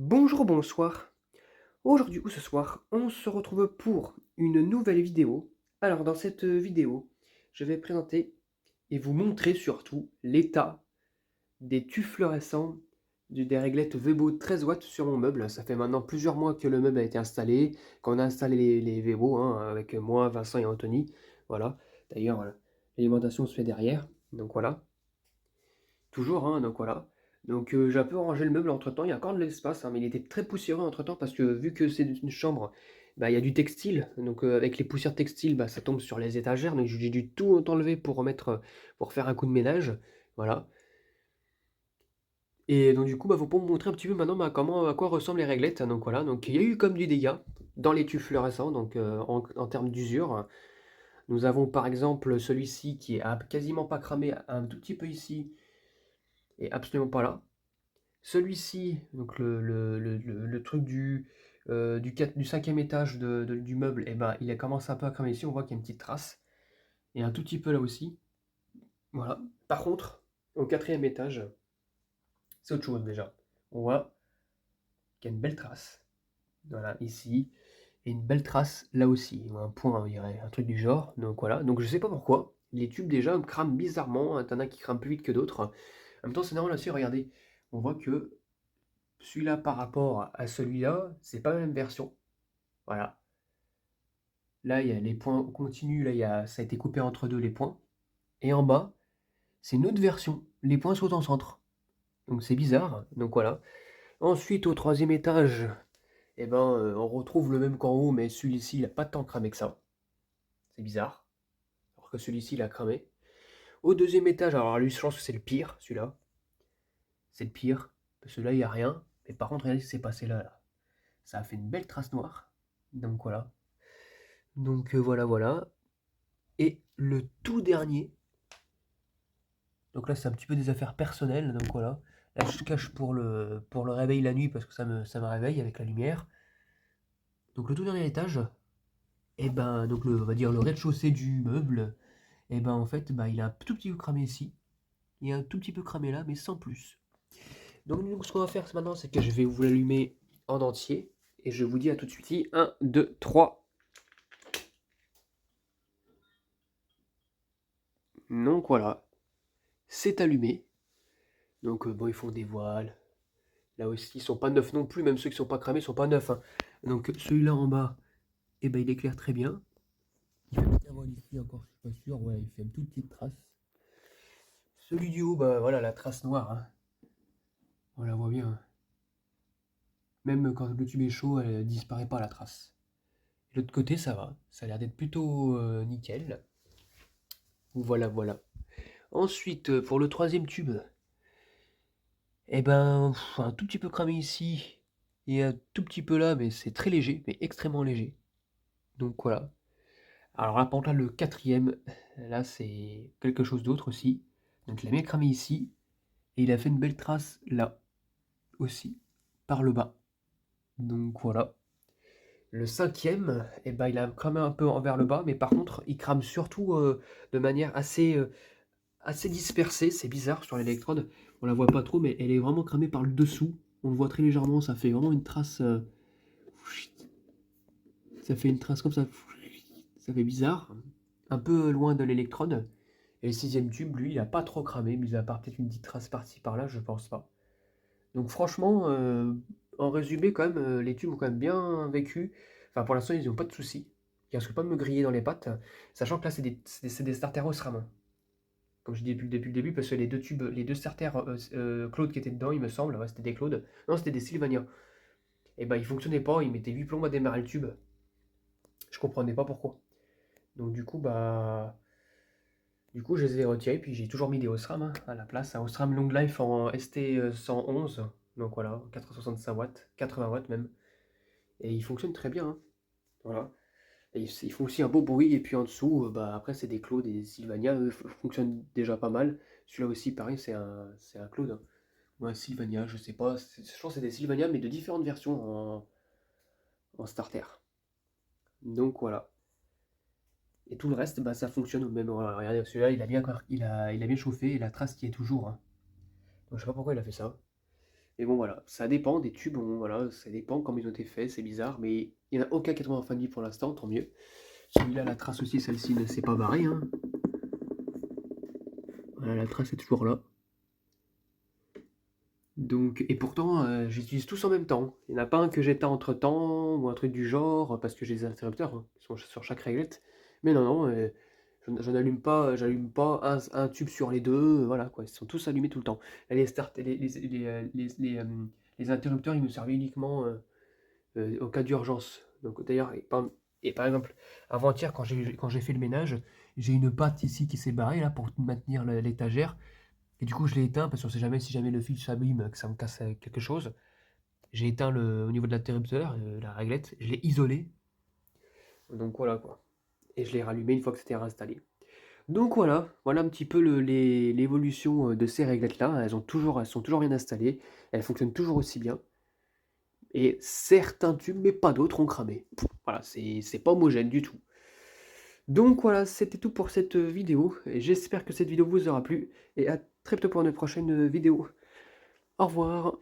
Bonjour, bonsoir. Aujourd'hui ou ce soir, on se retrouve pour une nouvelle vidéo. Alors dans cette vidéo, je vais présenter et vous montrer surtout l'état des tubes fluorescents des réglettes Vebo 13 watts sur mon meuble. Ça fait maintenant plusieurs mois que le meuble a été installé, qu'on a installé les Vebo avec moi, Vincent et Anthony. Voilà. D'ailleurs, l'alimentation se fait derrière. Donc voilà. Toujours, donc voilà. Donc j'ai un peu rangé le meuble entre-temps, il y a encore de l'espace, mais il était très poussiéreux entre-temps parce que vu que c'est une chambre, bah, il y a du textile, donc avec les poussières textiles, bah, ça tombe sur les étagères, donc j'ai dû tout enlever pour remettre, pour faire un coup de ménage, voilà. Et donc du coup, bah, faut pour vous montrer un petit peu maintenant, bah, comment à quoi ressemblent les réglettes, donc voilà. Donc il y a eu comme du dégât dans les tubes fluorescents, donc en termes d'usure. Nous avons par exemple celui-ci qui a quasiment pas cramé, un tout petit peu ici et absolument pas là. Celui-ci, donc le truc du cinquième étage du meuble, eh ben, il a commencé un peu à cramer ici, on voit qu'il y a une petite trace, et un tout petit peu là aussi. Voilà. Par contre, au quatrième étage, c'est autre chose déjà. On voit qu'il y a une belle trace. Voilà, ici, et une belle trace là aussi. Un point, on dirait, un truc du genre. Donc voilà. Donc je sais pas pourquoi. Les tubes déjà crament bizarrement. T'en as qui crament plus vite que d'autres. En même temps, c'est normal aussi, regardez. On voit que celui-là par rapport à celui-là, c'est pas la même version. Voilà. Là, il y a les points continus, là, ça a été coupé entre deux les points. Et en bas, c'est une autre version. Les points sont en centre. Donc c'est bizarre. Donc voilà. Ensuite, au troisième étage, eh ben, on retrouve le même qu'en haut, mais celui-ci, il n'a pas tant cramé que ça. C'est bizarre. Alors que celui-ci, il a cramé. Au deuxième étage, alors lui, je pense que c'est le pire, celui-là. C'est le pire. Parce que là, il n'y a rien. Mais par contre, regardez ce qui s'est passé là, là. Ça a fait une belle trace noire. Donc voilà. Donc voilà, voilà. Et le tout dernier, donc là c'est un petit peu des affaires personnelles, donc voilà. Là je cache pour le réveil la nuit parce que ça me réveille avec la lumière. Donc le tout dernier étage, et ben donc on va dire le rez-de-chaussée du meuble, et ben en fait bah, il a un tout petit peu cramé ici, il a un tout petit peu cramé là, mais sans plus. Donc ce qu'on va faire maintenant, c'est que je vais vous l'allumer en entier, et je vous dis à tout de suite. 1, 2, 3. Donc voilà, c'est allumé. Donc bon, ils font des voiles. Là aussi, ils sont pas neufs non plus, même ceux qui sont pas cramés sont pas neufs, hein. Donc celui-là en bas, eh ben, il éclaire très bien. Il fait peut-être un voile ici encore, je suis pas sûr. Ouais, il fait une toute petite trace. Celui du haut, bah voilà, la trace noire, hein. On la voit bien. Même quand le tube est chaud, elle disparaît pas la trace. De l'autre côté, ça va. Ça a l'air d'être plutôt nickel. Voilà, voilà. Ensuite, pour le troisième tube, eh ben, un tout petit peu cramé ici et un tout petit peu là, mais c'est très léger, mais extrêmement léger. Donc voilà. Alors là, par contre, là, le quatrième, là, c'est quelque chose d'autre aussi. Donc, il a bien cramé ici, et il a fait une belle trace là aussi, par le bas. Donc voilà. Le cinquième, eh ben, il a cramé un peu envers le bas, mais par contre, il crame surtout de manière assez dispersée. C'est bizarre sur l'électrode, on la voit pas trop, mais elle est vraiment cramée par le dessous. On le voit très légèrement, ça fait vraiment une trace. Ça fait une trace comme ça. Ça fait bizarre. Un peu loin de l'électrode. Et le sixième tube, lui, il a pas trop cramé, mis à part peut-être une petite trace par-ci par-là, je pense pas. Donc franchement, en résumé, quand même, les tubes ont quand même bien vécu. Enfin, pour l'instant, ils n'ont pas de soucis. Ils risquent pas de me griller dans les pattes, sachant que là, c'est des starters Osram, hein. Comme je dis depuis le début, parce que les deux tubes, les deux starters Claude qui étaient dedans, il me semble, ouais, c'était des Claude. Non, c'était des Sylvania. Et ben, ils fonctionnaient pas, ils mettaient 8 plombs à démarrer le tube. Je comprenais pas pourquoi. Donc du coup, je les ai retirés, puis j'ai toujours mis des Osram, hein, à la place. Un Osram Long Life en ST 111, donc voilà, 465 watts, 80 watts même. Et il fonctionne très bien, hein, voilà. Et ils font aussi un beau bruit, et puis en dessous, bah, après, c'est des Claude et des Sylvania, eux, fonctionnent déjà pas mal. Celui-là aussi, pareil, c'est un Claude, hein. Ou un Sylvania, je sais pas, je pense que c'est des Sylvania, mais de différentes versions en starter. Donc voilà. Et tout le reste, bah, ça fonctionne au même. Regardez, celui-là, il a bien chauffé, et la trace qui est toujours, hein. Donc je sais pas pourquoi il a fait ça. Mais bon voilà, ça dépend des tubes, voilà, ça dépend comment ils ont été faits, c'est bizarre, mais il n'y en a aucun qui est tombé en fin de vie pour l'instant, tant mieux. Celui-là, la trace aussi, celle-ci ne s'est pas barrée, hein. Voilà, la trace est toujours là. Donc, et pourtant, j'utilise tous en même temps. Il n'y en a pas un que j'éteins entre temps ou un truc du genre, parce que j'ai des interrupteurs hein, qui sont sur chaque réglette. Mais non, non, je n'allume pas, j'allume pas un tube sur les deux, voilà quoi, ils sont tous allumés tout le temps. Là, les interrupteurs, ils nous servent uniquement au cas d'urgence. Donc d'ailleurs, et par exemple, avant-hier, quand j'ai fait le ménage, j'ai une patte ici qui s'est barrée là pour maintenir l'étagère. Et du coup, je l'ai éteint parce qu'on sait jamais si jamais le fil s'abîme, que ça me casse quelque chose. J'ai éteint au niveau de l'interrupteur, la réglette, je l'ai isolé. Donc voilà quoi. Et je l'ai rallumé une fois que c'était réinstallé. Donc voilà, voilà un petit peu l'évolution de ces réglettes-là. Elles sont toujours bien installées, elles fonctionnent toujours aussi bien. Et certains tubes, mais pas d'autres, ont cramé. Voilà, c'est pas homogène du tout. Donc voilà, c'était tout pour cette vidéo. Et j'espère que cette vidéo vous aura plu. Et à très bientôt pour une prochaine vidéo. Au revoir.